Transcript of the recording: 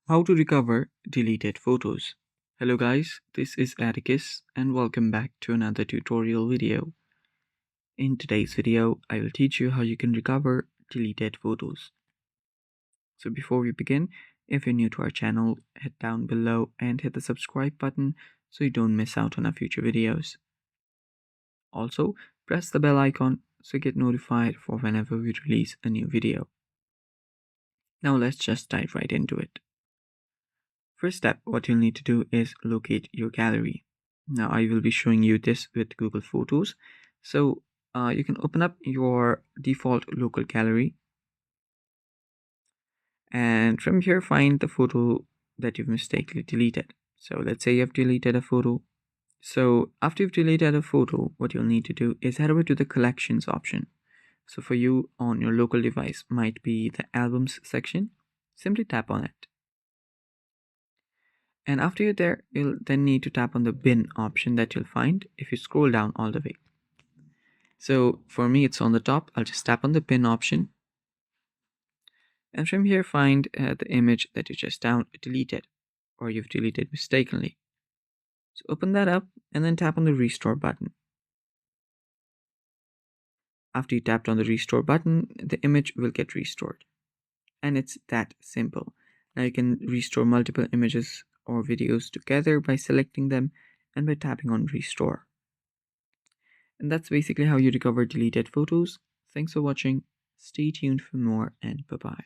How to recover deleted photos. Hello guys, this is Atticus and welcome back to another tutorial video. In today's video, I will teach you how you can recover deleted photos. So before we begin, if you're new to our channel, head down below and hit the subscribe button so you don't miss out on our future videos. Also, press the bell icon so you get notified for whenever we release a new video. Now let's just dive right into it. First step, what you'll need to do is locate your gallery. Now I will be showing you this with Google Photos. So you can open up your default local gallery and from here find the photo that you've mistakenly deleted. So let's say you've deleted a photo. So after you've deleted a photo, what you'll need to do is head over to the collections option. So for you on your local device might be the albums section. Simply tap on it. And after you're there, you'll then need to tap on the bin option that you'll find if you scroll down all the way. So for me, it's on the top. I'll just tap on the bin option. And from here, find the image that you just deleted or you've deleted mistakenly. So open that up and then tap on the restore button. After you tapped on the restore button, the image will get restored. And it's that simple. Now you can restore multiple images or videos together by selecting them and by tapping on restore. And that's basically how you recover deleted photos. Thanks for watching. Stay tuned for more and bye-bye.